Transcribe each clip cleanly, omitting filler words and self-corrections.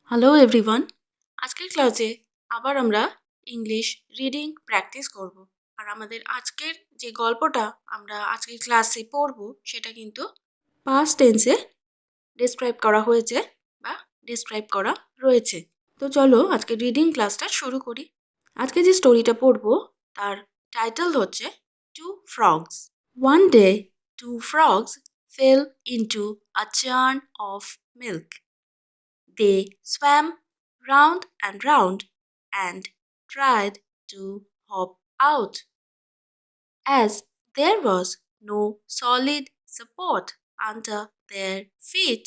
Hello everyone. আজকের ক্লাসে আবার আমরা ইংলিশ রিডিং প্র্যাকটিস করব। আর আমাদের আজকের যে গল্পটা আমরা আজকের ক্লাসে পড়ব সেটা কিন্তু পাস্ট টেন্সে ডিসক্রাইব করা হয়েছে বা ডিসক্রাইব করা রয়েছে। তো চলো আজকে রিডিং ক্লাসটা শুরু করি। আজকে যে স্টোরিটা পড়ব তার টাইটেল হচ্ছে two frogs. One day two frogs fell into a churn of milk. They swam round and round and tried to hop out. As there was no solid support under their feet,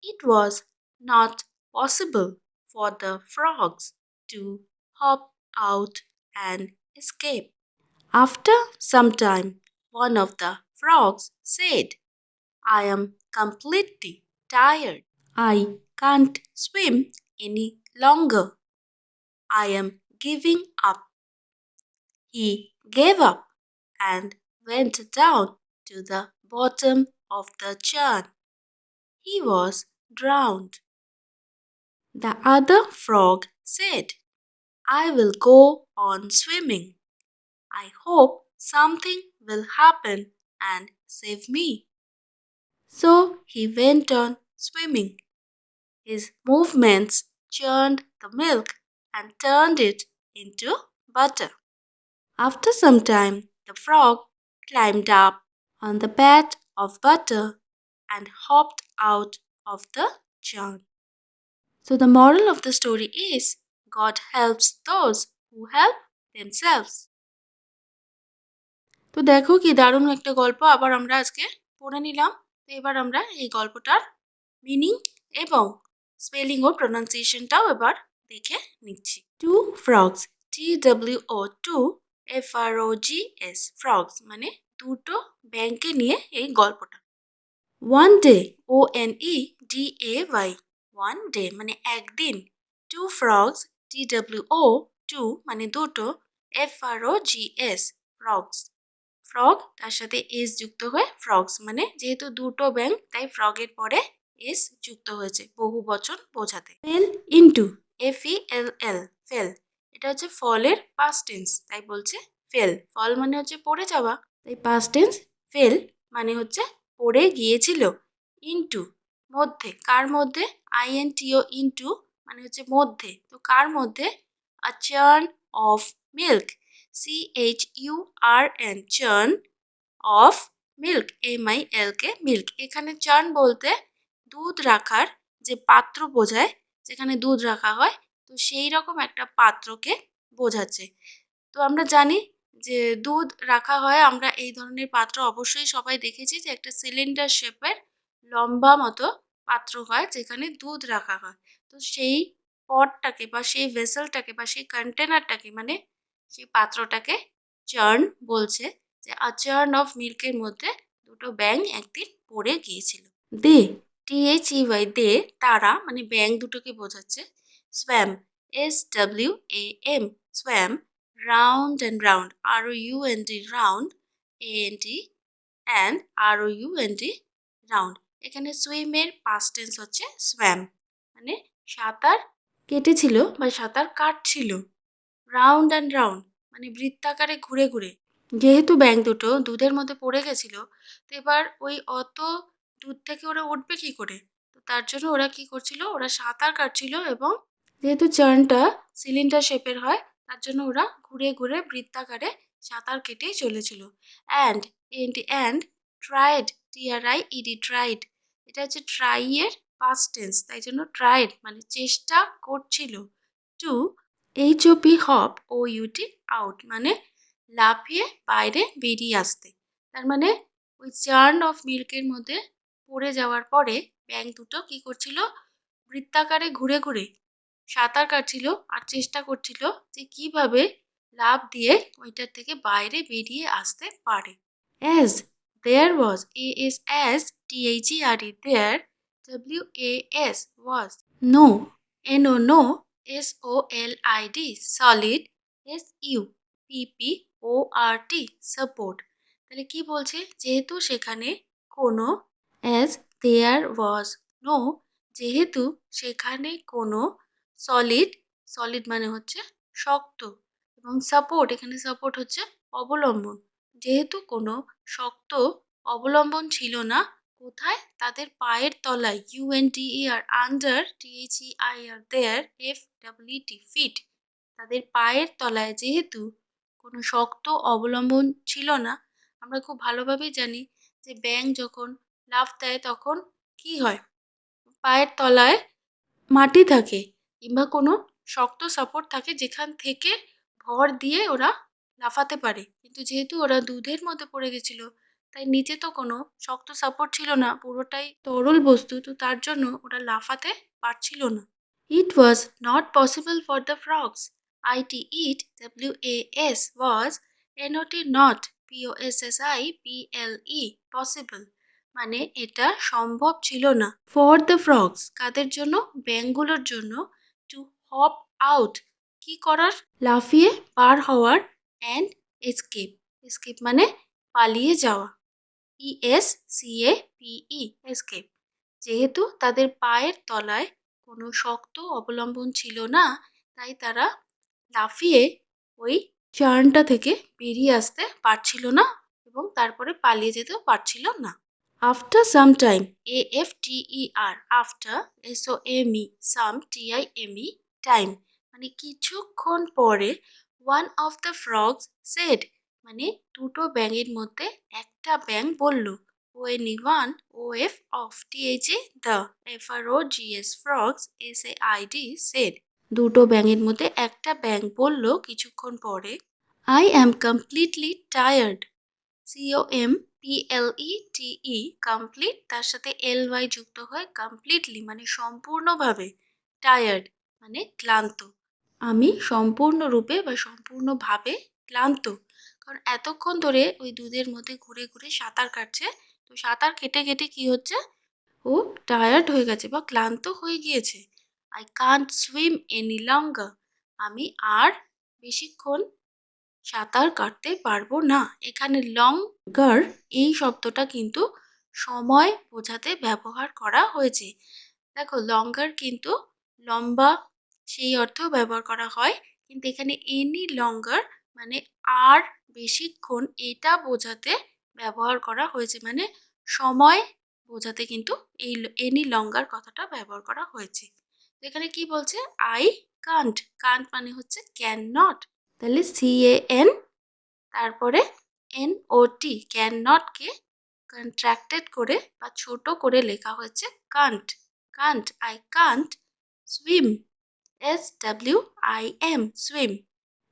it was not possible for the frogs to hop out and escape. After some time, one of the frogs said, I am completely tired. I can't swim any longer. I am giving up. He gave up and went down to the bottom of the churn. He was drowned. The other frog said, I will go on swimming. I hope something will happen and save me. So he went on swimming. His movements churned the milk and turned it into butter. After some time, the frog climbed up on the pat of butter and hopped out of the churn. So, the moral of the story is God helps those who help themselves. তো দেখো কি দারুণ একটা গল্প আবার আমরা আজকে পড়ে নিলাম। তো এবার আমরা এই গল্পটার মিনিং এবং স্পেলিং ও প্রোনাউন্সিয়েশনটাও এবার দেখে নিচ্ছি। Two frogs, TWO, FROGS, frogs মানে দুটো ব্যাংকে নিয়ে এই গল্পটা। One day, ONEDAY, one day মানে একদিন। টু ফ্রগস, TWO, মানে দুটো, FROGS, ফ্রগস। ফ্রগ তার সাথে এস যুক্ত হয়ে ফ্রগস মানে যেহেতু দুটো ব্যাঙ তাই ফ্রগের পরে এস যুক্ত হয়েছে বহু বচন বোঝাতে। ফেল ইনটু, FELL, ফেল এটা হচ্ছে ফলের পাস্ট টেন্স তাই বলছে ফেল। ফল মানে হচ্ছে পড়ে যাওয়া তাই পাস্ট টেন্স ফেল মানে হচ্ছে পড়ে গিয়েছিল। ইনটু মধ্যে, কার মধ্যে? INTO, ইনটু মানে হচ্ছে মধ্যে, তো কার মধ্যে? A churn of milk, CHURN, churn of milk, MILK, milk. এখানে চার্ন বলতে দুধ রাখার যে পাত্র বোঝায়, যেখানে দুধ রাখা হয়, তো সেই রকম একটা পাত্রকে বোঝাচ্ছে। তো আমরা জানি যে দুধ রাখা হয়, আমরা এই ধরনের পাত্র অবশ্যই সবাই দেখেছি যে একটা সিলিন্ডার শেপের লম্বা মতো পাত্র হয় যেখানে দুধ রাখা হয়। তো সেই পটটাকে বা সেই ভেসেলটাকে বা সেই কন্টেনারটাকে মানে সেই পাত্রটাকে চার্ন বলছে। যে আ চার্ন অফ মিল্কের মধ্যে দুটো ব্যাঙ একদিন পড়ে গিয়েছিল। দে, THEY, দে তারা মানে ব্যাঙ দুটোকে বোঝাচ্ছে। স্ব্যাম, SWAM, স্ব্যাম round and round, ROUND, round, AND ROUND, round. এখানে সুইমের পাস্ট টেন্স হচ্ছে স্ব্যাম মানে সাঁতার কেটেছিল বা সাঁতার কাটছিল। রাউন্ড অ্যান্ড রাউন্ড মানে বৃত্তাকারে ঘুরে ঘুরে। যেহেতু ব্যাঙ দুটো দুধের মধ্যে পড়ে গেছিল, তো এবার ওই অত দুধ থেকে ওরা উঠবে কি করে? তো তার জন্য ওরা কি করছিল? ওরা সাঁতার কাটছিল এবং যেহেতু চার্নটা সিলিন্ডার শেপের হয় তার জন্য ওরা ঘুরে ঘুরে বৃত্তাকারে সাঁতার কেটেই চলেছিল। And, and tried, TRIED, tried এটা হচ্ছে ট্রাই এর পাস্ট টেন্স তাই জন্য ট্রাইড মানে চেষ্টা করছিল। To HOP, hop, OUT, out মানে লাফিয়ে বাইরে বেরিয়ে আসতে। তার মানে ওই চার্ন অফ মিল্কের মধ্যে পড়ে যাওয়ার পরে ব্যাঙ দুটো কি করছিল? বৃত্তাকারে ঘুরে ঘুরে সাঁতার কাটছিল আর চেষ্টা করছিল যে কিভাবে লাফ দিয়ে ওইটার থেকে বাইরে বেরিয়ে আসতে পারে। As there was, AS, THERE, there, WAS, was. No, NO, no, SOLID, solid, SUPPORT, support. তাহলে কি বলছে? যেহেতু সেখানে কোনো, অ্যাজ দেয়ার ওয়াজ নো, যেহেতু সেখানে কোনো সলিড, সলিড মানে হচ্ছে শক্ত, এবং সাপোর্ট, এখানে সাপোর্ট হচ্ছে অবলম্বন। যেহেতু কোনো শক্ত অবলম্বন ছিল না, কোথায়? তাদের পায়ের তলায়, UNDER, under, THEIR, their, FEET, feet. তাদের পায়ের তলায় যেহেতু কোনো শক্ত অবলম্বন ছিল না, আমরা খুব ভালোভাবেই জানি যে ব্যাঙ যখন লাফ দেয় তখন কি হয়? পায়ের তলায় মাটি থাকে কিংবা কোনো শক্ত সাপোর্ট থাকে যেখান থেকে ভর দিয়ে ওরা লাফাতে পারে। কিন্তু যেহেতু ওরা দুধের মধ্যে পড়ে গেছিল, তাই নিচে তো কোনো শক্ত সাপোর্ট ছিল না, পুরোটাই তরল বস্তু, তো তার জন্য ওরা লাফাতে পারছিল না। It was not possible for the frogs. IT eat WAS was NOT not POSSIBLE possible, মানে এটা সম্ভব ছিল না। ফর দ্য ফ্রগস, কাদের জন্য? ব্যাঙগুলোর জন্য। টু হপ আউট, কি করার? লাফিয়ে পার হওয়ার। অ্যান্ড এসকেপ, এসকেপ মানে পালিয়ে যাওয়া। ESCAPE, escape. যেহেতু তাদের পায়ের তলায় কোনো শক্ত অবলম্বন ছিল না, তাই তারা লাফিয়ে ওই চার্নটা থেকে বেরিয়ে আসতে পারছিল না এবং তারপরে পালিয়ে যেতেও পারছিল না। After some time, AFTER, after, SOME, some, TIME, time, মানে কিছুক্ষণ পরে, one of the frogs said, মানে দুটো ব্যাঙের মধ্যে একটা ব্যাঙ বলল। ONE1, OF, of, THE, the, FROGS, frogs, SAID, said, দুটো ব্যাঙের মধ্যে একটা ব্যাঙ বলল কিছুক্ষণ পরে, I am completely tired. COMPLETE, complete, তার সাথে LY যুক্ত হয়, কমপ্লিটলি মানে সম্পূর্ণভাবে, টায়ার্ড মানে ক্লান্ত। আমি সম্পূর্ণরূপে বা সম্পূর্ণভাবে ক্লান্ত, কারণ এতক্ষণ ধরে ওই দুধের মধ্যে ঘুরে ঘুরে সাঁতার কাটছে, তো সাঁতার কেটে কেটে কি হচ্ছে, ও টায়ার্ড হয়ে গেছে বা ক্লান্ত হয়ে গিয়েছে। I can't swim any longer, আমি আর বেশিক্ষণ সাঁতার কাটতে পারবো না। এখানে লঙ্গার এই শব্দটা কিন্তু সময় বোঝাতে ব্যবহার করা হয়েছে। দেখো, লঙ্গার কিন্তু লম্বা সেই অর্থেও ব্যবহার করা হয়, কিন্তু এখানে এনি লঙ্গার মানে আর বেশিক্ষণ, এটা বোঝাতে ব্যবহার করা হয়েছে, মানে সময় বোঝাতে কিন্তু এই এনি লঙ্গার কথাটা ব্যবহার করা হয়েছে। তো এখানে কি বলছে? আই কান্ট, কান্ট মানে হচ্ছে ক্যান নট, তাহলে CAN, তারপরে NOT, ক্যান নটকে কন্ট্রাক্টেড করে বা ছোট করে লেখা হয়েছে can't, can't, I can't swim, SWIM, swim,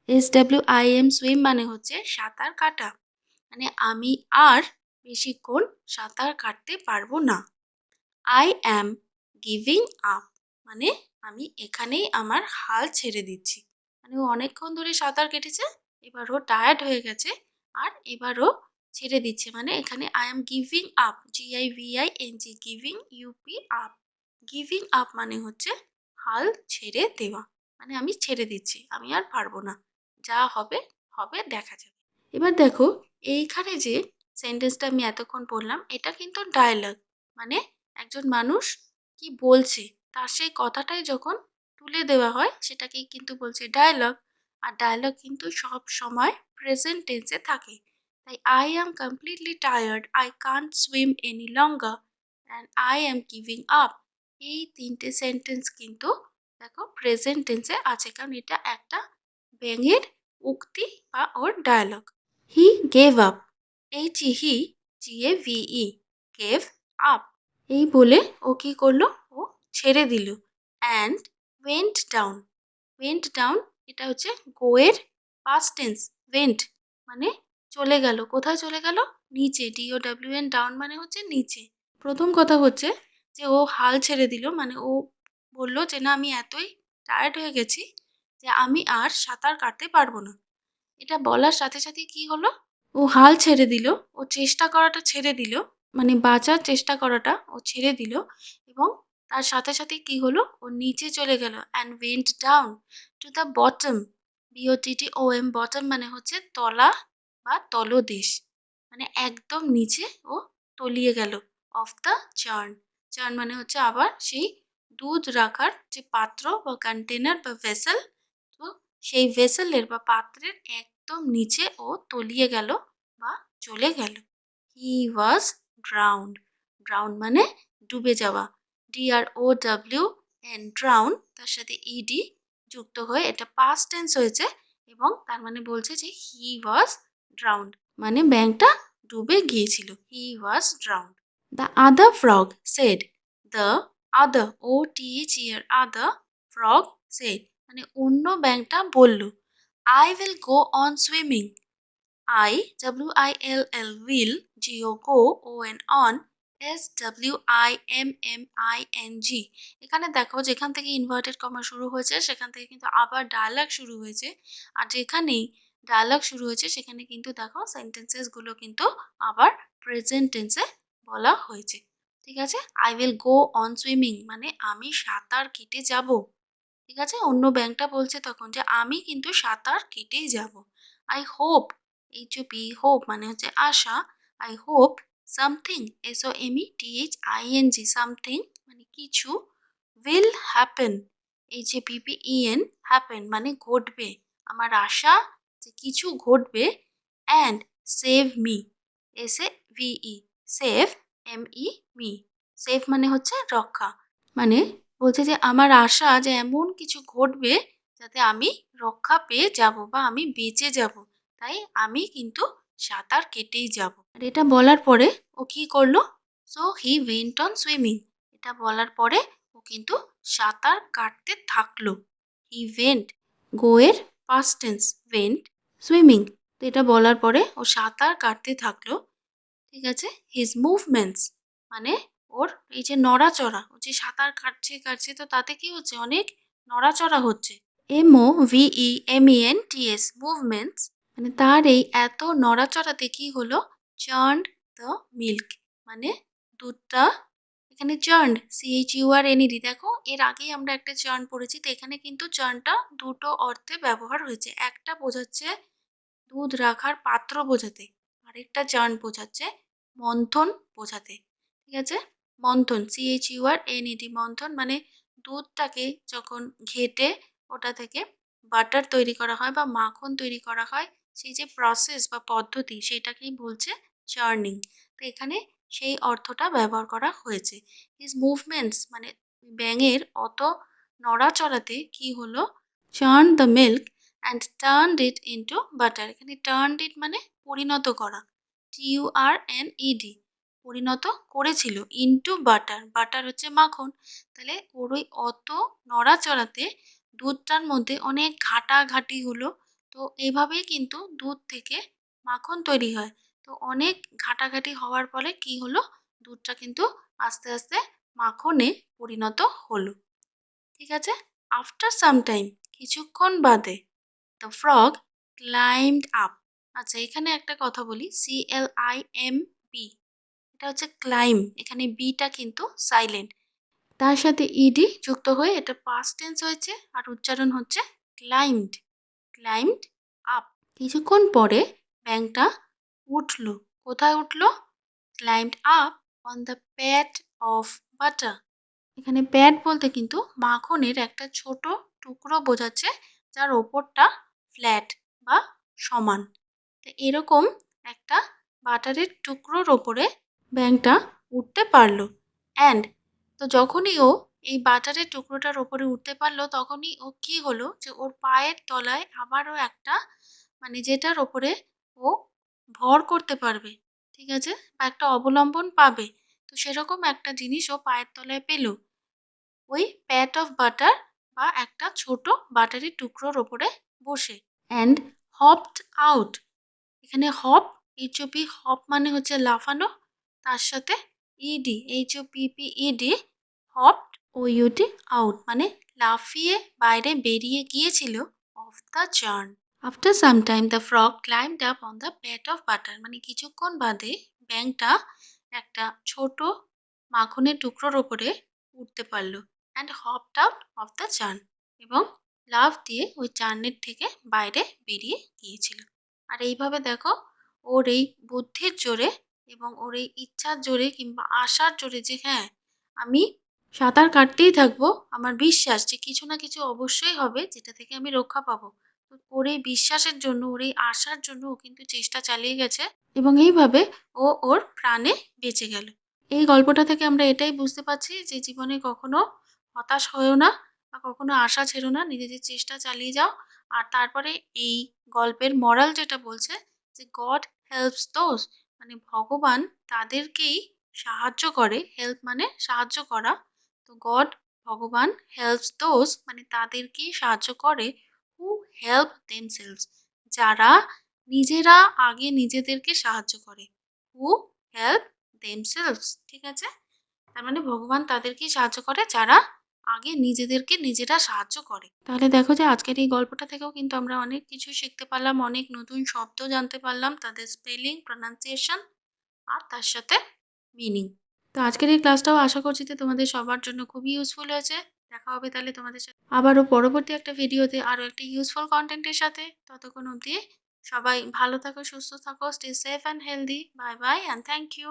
SWIM, swim মানে হচ্ছে সাঁতার কাটা, মানে আমি আর বেশিক্ষণ সাঁতার কাটতে পারবো না। আই অ্যাম গিভিং আপ, মানে আমি এখানেই আমার হাল ছেড়ে দিচ্ছি, মানে ও অনেকক্ষণ ধরে সাঁতার কেটেছে, এবার ও টায়ার্ড হয়ে গেছে, আর এবারও ছেড়ে দিচ্ছে, মানে এখানে I am giving up, GIVING, giving, UP, up, giving up মানে হচ্ছে হাল ছেড়ে দেওয়া, মানে আমি ছেড়ে দিচ্ছি, আমি আর পারবো না, যা হবে হবে, দেখা যাবে। এবার দেখো, এইখানে যে সেন্টেন্সটা আমি এতক্ষণ বললাম, এটা কিন্তু ডায়ালগ, মানে একজন মানুষ কি বলছে তার সেই কথাটাই যখন তুলে দেওয়া হয় সেটাকেই কিন্তু বলছে ডায়ালগ। আর ডায়ালগ কিন্তু সব সময় প্রেজেন্ট টেন্সে থাকে। তাই I am completely tired, I can't swim any longer, and I am giving up, এই তিনটে সেন্টেন্স কিন্তু দেখো প্রেজেন্ট টেন্সে আছে, কারণ এটা একটা ব্যঙ্গের উক্তি বা ওর dialogue. He gave up, he, GAVE, gave up, এই বলে ও কি করলো, ও ছেড়ে দিল। And went down, went down এটা হচ্ছে গোয়ের পাস্ট টেন্স, ওয়েন্ট মানে চলে গেল, কোথায় চলে গেল? নিচে, DOWN, ডাউন মানে হচ্ছে নিচে। প্রথম কথা হচ্ছে যে ও হাল ছেড়ে দিল, মানে ও বলল যে না, আমি এতই টায়ার্ড হয়ে গেছি যে আমি আর সাঁতার কাটতে পারবো না। এটা বলার সাথে সাথে কি হলো, ও হাল ছেড়ে দিল, ও চেষ্টা করাটা ছেড়ে দিল, মানে বাঁচার চেষ্টা করাটা ও ছেড়ে দিল, এবং তার সাথে সাথে কি হলো, ও নিচে চলে গেল। And went down to the bottom, BOTTOM, bottom মানে হচ্ছে তলা বা তলদেশ, মানে একদম নিচে ও তলিয়ে গেল। অফ দ্য চার্ন, চার্ন মানে হচ্ছে আবার সেই দুধ রাখার যে পাত্র বা কন্টেনার বা ভেসেল, তো সেই ভেসেলের বা পাত্রের একদম নিচে ও তলিয়ে গেল বা চলে গেল। হি ওয়াজ ড্রাউন্ড। ড্রাউন্ড মানে ডুবে যাওয়া। DROWN ড্রাউন, তার সাথে ইডি যুক্ত হয়ে এটা পাস্ট টেন্স হয়েছে এবং তার মানে বলছে যে হি ওয়াজ ড্রাউন্ড, মানে ব্যাঙটা ডুবে গিয়েছিল। He was drowned. The other frog said. The other, OTHER, other frog said মানে অন্য ব্যাঙটা বলল, I will go on swimming. will, go, on, SWIMMING। এখানে দেখো যেখান থেকে ইনভার্টেড কমা শুরু হয়েছে সেখান থেকে কিন্তু আবার ডায়ালগ শুরু হয়েছে, আর যেখানেই ডায়ালগ শুরু হয়েছে সেখানে কিন্তু দেখো সেন্টেন্সেস গুলো কিন্তু আবার প্রেজেন্ট টেন্সে বলা হয়েছে। ঠিক আছে, I will go on swimming মানে আমি সাঁতার কেটে যাব। ঠিক আছে, অন্য ব্যাংকটা বলছে তখন যে আমি কিন্তু সাঁতার কেটেই যাব। আই হোপ, HOP, হোপ মানে হচ্ছে আশা। I hope something, SOMETHING, something মানে কিছু। উইল হ্যাপেন, HAPPEN, হ্যাপেন মানে ঘটবে। আমার আশা যে কিছু ঘটবে। And save me, SAVE, save, ME, save মানে হচ্ছে রক্ষা। মানে বলছে যে আমার আশা যে এমন কিছু ঘটবে যাতে আমি রক্ষা পেয়ে যাব বা আমি বেঁচে যাব, তাই আমি কিন্তু সাঁতার কেটেই যাব। আর এটা বলার পরে ও কি করলো? So he went on swimming. এটা বলার পরে ও কিন্তু সাঁতার কাটতে থাকলো। হি ওয়েন্ট, গো এর পাস্ট টেন্স, ওয়েন্ট, সুইমিং। তো এটা বলার পরে ও সাঁতার কাটতে থাকলো। ঠিক আছে, হিজ মুভমেন্টস মানে ওর এই যে নড়াচড়া, ও যে সাঁতার কাটছে কাটছে তো তাতে কি হচ্ছে, অনেক নড়াচড়া হচ্ছে। MOVEMENTS, মুভমেন্টস মানে তার এই এত নড়াচড়াতে কি হলো? চার্নড দ্য মিল্ক মানে দুধটা, এখানে চার্নড, CHURNED, দেখো এর আগেই আমরা একটা চার্ন পড়েছি, তো এখানে কিন্তু চার্নটা দুটো অর্থে ব্যবহার হয়েছে। একটা বোঝাচ্ছে দুধ রাখার পাত্র বোঝাতে, আরেকটা চার্ন বোঝাচ্ছে মন্থন বোঝাতে। ঠিক আছে, মন্থন, CHURNED, মন্থন মানে দুধটাকে যখন ঘেটে ওটা থেকে বাটার তৈরি করা হয় বা মাখন তৈরি করা হয়, সেই যে প্রসেস বা পদ্ধতি সেটাকেই বলছে চার্নিং। তো এখানে সেই অর্থটা ব্যবহার করা হয়েছে। হিজ মুভমেন্টস মানে ব্যাঙের অত নড়াচড়াতে কি হলো? চার্ন the milk and turned it into butter. এখানে টার্নড ইট মানে পরিণত করা, TURNED, পরিণত করেছিল, ইন্টু বাটার, বাটার হচ্ছে মাখন। তাহলে ওর ওই অত নড়াচড়াতে দুধটার মধ্যে অনেক ঘাটাঘাটি হলো। তো এইভাবেই কিন্তু দুধ থেকে মাখন তৈরি হয়। তো অনেক ঘাটাঘাটি হওয়ার ফলে কি হলো? দুধটা কিন্তু আস্তে আস্তে মাখনে পরিণত হলো। ঠিক আছে, আফটার সাম টাইম, কিছুক্ষণ বাদে, দ্য ফ্রগ ক্লাইম্বড আপ। আচ্ছা, এখানে একটা কথা বলি, CLIMB, এটা হচ্ছে ক্লাইম, এখানে বিটা কিন্তু সাইলেন্ট, তার সাথে ইডি যুক্ত হয়ে এটা পাস্ট টেন্স হয়েছে আর উচ্চারণ হচ্ছে ক্লাইম্বড, ক্লাইম্বড আপ। কিছুক্ষণ পরে ব্যাঙটা উঠলো। কোথায় উঠলো? Climbed up on the Pat of butter. এখানে প্যাড বলতে কিন্তু মাখনের একটা ছোট টুকরো বোঝাচ্ছে, যার ওপরটা ফ্ল্যাট বা সমান। তো এরকম একটা বাটারের টুকরোর ওপরে ব্যাঙটা উঠতে পারলো। অ্যান্ড, তো যখনই ও এই বাটারের টুকরোটার ওপরে উঠতে পারলো তখনই ও কি হলো, যে ওর পায়ের তলায় আবারও একটা, মানে যেটার ওপরে ও ভর করতে পারবে, ঠিক আছে, বা একটা অবলম্বন পাবে, তো সেরকম একটা জিনিস ও পায়ের তলায় পেলো, ওই প্যাট অফ বাটার বা একটা ছোট বাটারি টুকরোর ওপরে বসে। অ্যান্ড হপড আউট, এখানে হপ, HOP, হপ মানে হচ্ছে লাফানো, তার সাথে ED, HOPPED, hopped, OUT, out মানে লাফিয়ে বাইরে বেরিয়ে গিয়েছিল of the চার্ন। After some time the frog climbed up on the Pat of butter মানে কিছুক্ষণ বাদে ব্যাঙটা একটা ছোট মাখনের টুকরোর ওপরে উঠতে পারলো। And hopped out of the churn এবং লাফ দিয়ে ওই চার্নের থেকে বাইরে বেরিয়ে গিয়েছিল। আর এইভাবে দেখো ওর এই বুদ্ধির জোরে এবং ওর এই ইচ্ছার জোরে কিংবা আশার জোরে যে হ্যাঁ আমি সাঁতার কাটতেই থাকবো। আমার বিশ্বাস যে কিছু না কিছু অবশ্যই হবে যেটা থেকে আমি রক্ষা পাবো। তো ওর এই বিশ্বাসের জন্য, ওর এই আশার জন্য ও কিন্তু চেষ্টা চালিয়ে গেছে এবং এইভাবে ও ওর প্রাণে বেঁচে গেল। এই গল্পটা থেকে আমরা এটাই বুঝতে পারছি যে জীবনে কখনো হতাশ হইও না বা কখনো আশা ছেড়ো না। নিজেদের চেষ্টা চালিয়ে যাও। আর তারপরে এই গল্পের মোরাল যেটা বলছে যে গড হেল্পস দোজ, মানে ভগবান তাদেরকেই সাহায্য করে। হেল্প মানে সাহায্য করা। তো ভগবান হেল্পস দোজ মানে তাদেরকেই সাহায্য করে হু হেল্প দেমসেলভস, যারা নিজেরা আগে নিজেদেরকে সাহায্য করে। হু হেল্প দেমসেলভস, ঠিক আছে? তার মানে ভগবান তাদেরকেই সাহায্য করে যারা আগে নিজেদেরকে নিজেরা সাহায্য করে। তাহলে দেখো যে আজকের এই গল্পটা থেকেও কিন্তু আমরা অনেক কিছু শিখতে পারলাম, অনেক নতুন শব্দ জানতে পারলাম, তাদের স্পেলিং, প্রনাউন্সিয়েশন আর তার সাথে মিনিং। তো আজকের এই ক্লাসটাও আশা করছি যে তোমাদের সবার জন্য খুবই ইউজফুল হয়েছে। দেখা হবে তাহলে তোমাদের সাথে আবারও পরবর্তী একটা ভিডিওতে আরও একটা ইউজফুল কন্টেন্টের সাথে। ততক্ষণ অবধি সবাই ভালো থাকো, সুস্থ থাকো, stay safe and healthy. Bye bye and thank you.